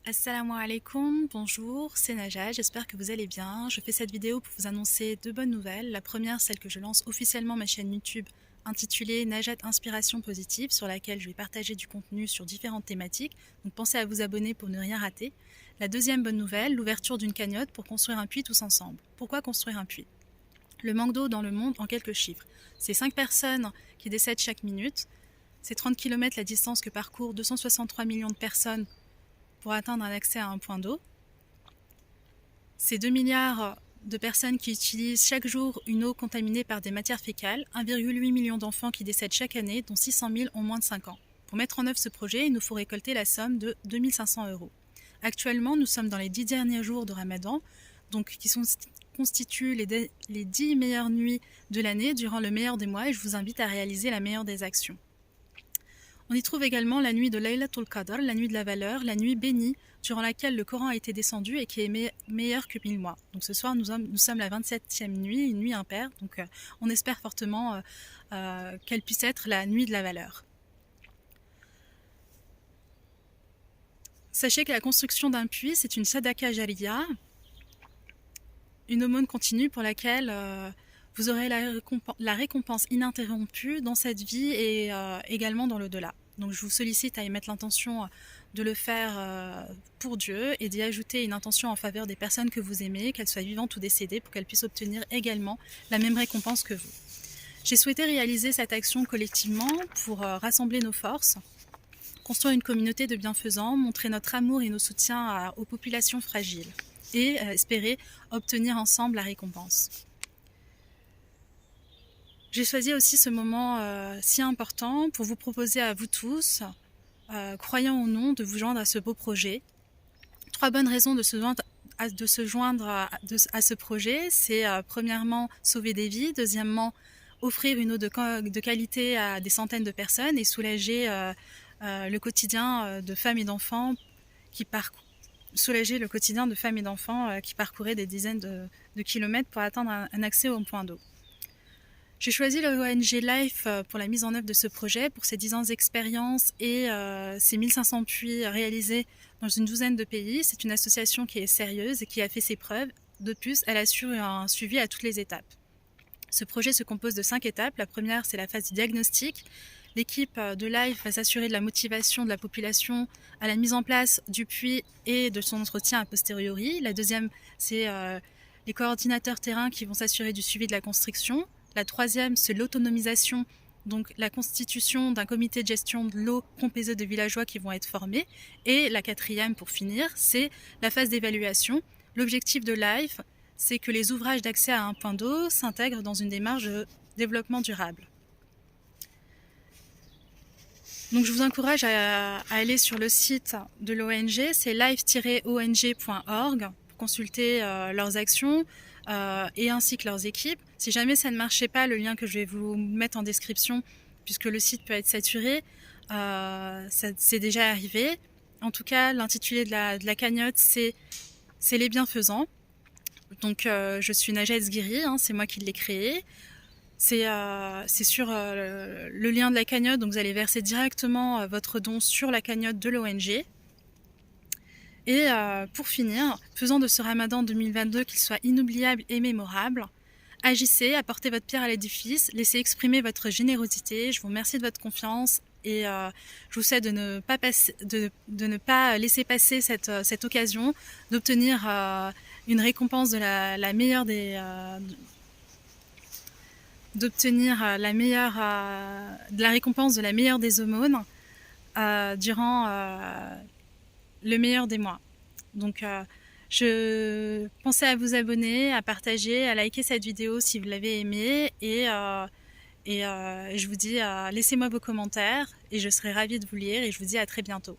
Assalamu alaikum, bonjour, c'est Najat, j'espère que vous allez bien. Je fais cette vidéo pour vous annoncer deux bonnes nouvelles. La première, celle que je lance officiellement ma chaîne YouTube intitulée Najat Inspiration Positive, sur laquelle je vais partager du contenu sur différentes thématiques, donc pensez à vous abonner pour ne rien rater. La deuxième bonne nouvelle, l'ouverture d'une cagnotte pour construire un puits tous ensemble. Pourquoi construire un puits? Le manque d'eau dans le monde en quelques chiffres. C'est 5 personnes qui décèdent chaque minute, c'est 30 km la distance que parcourent 263 millions de personnes pour atteindre un accès à un point d'eau. C'est 2 milliards de personnes qui utilisent chaque jour une eau contaminée par des matières fécales, 1,8 million d'enfants qui décèdent chaque année, dont 600 000 ont moins de 5 ans. Pour mettre en œuvre ce projet, il nous faut récolter la somme de 2 500 €. Actuellement, nous sommes dans les 10 derniers jours de Ramadan, donc qui constituent les 10 meilleures nuits de l'année durant le meilleur des mois, et je vous invite à réaliser la meilleure des actions. On y trouve également la nuit de Laylatul Qadr, la nuit de la valeur, la nuit bénie, durant laquelle le Coran a été descendu et qui est meilleure que 1000 mois. Donc ce soir, nous sommes la 27e nuit, une nuit impaire, donc on espère fortement qu'elle puisse être la nuit de la valeur. Sachez que la construction d'un puits, c'est une sadaka jariya, une aumône continue pour laquelle vous aurez la récompense ininterrompue dans cette vie et également dans l'au-delà. Donc je vous sollicite à y mettre l'intention de le faire pour Dieu et d'y ajouter une intention en faveur des personnes que vous aimez, qu'elles soient vivantes ou décédées, pour qu'elles puissent obtenir également la même récompense que vous. J'ai souhaité réaliser cette action collectivement pour rassembler nos forces, construire une communauté de bienfaisants, montrer notre amour et nos soutiens aux populations fragiles et espérer obtenir ensemble la récompense. J'ai choisi aussi ce moment si important pour vous proposer à vous tous, croyants ou non, de vous joindre à ce beau projet. 3 bonnes raisons de se joindre à ce projet, c'est premièrement sauver des vies, deuxièmement offrir une eau de qualité à des centaines de personnes et soulager le quotidien de femmes et d'enfants qui parcouraient des dizaines de kilomètres pour atteindre un accès au point d'eau. J'ai choisi l'ONG Life pour la mise en œuvre de ce projet, pour ses 10 ans d'expérience et ses 1500 puits réalisés dans une douzaine de pays. C'est une association qui est sérieuse et qui a fait ses preuves. De plus, elle assure un suivi à toutes les étapes. Ce projet se compose de 5 étapes. La première, c'est la phase du diagnostic. L'équipe de Life va s'assurer de la motivation de la population à la mise en place du puits et de son entretien a posteriori. La deuxième, c'est les coordinateurs terrain qui vont s'assurer du suivi de la construction. La troisième, c'est l'autonomisation, donc la constitution d'un comité de gestion de l'eau composé de villageois qui vont être formés. Et la quatrième, pour finir, c'est la phase d'évaluation. L'objectif de Life, c'est que les ouvrages d'accès à un point d'eau s'intègrent dans une démarche de développement durable. Donc je vous encourage à aller sur le site de l'ONG, c'est life-ong.org, pour consulter leurs actions et ainsi que leurs équipes. Si jamais ça ne marchait pas, le lien que je vais vous mettre en description, puisque le site peut être saturé, c'est déjà arrivé. En tout cas, l'intitulé de la cagnotte, c'est les bienfaisants. Donc je suis Najat Zguiri, c'est moi qui l'ai créé. C'est sur le lien de la cagnotte, donc vous allez verser directement votre don sur la cagnotte de l'ONG. Et pour finir, faisons de ce Ramadan 2022 qu'il soit inoubliable et mémorable. Agissez, apportez votre pierre à l'édifice, laissez exprimer votre générosité. Je vous remercie de votre confiance et je vous souhaite de ne pas laisser passer cette occasion d'obtenir une récompense de la meilleure des récompense de la meilleure des aumônes durant le meilleur des mois. Donc je pensais à vous abonner, à partager, à liker cette vidéo si vous l'avez aimée et je vous dis laissez-moi vos commentaires et je serai ravie de vous lire et je vous dis à très bientôt.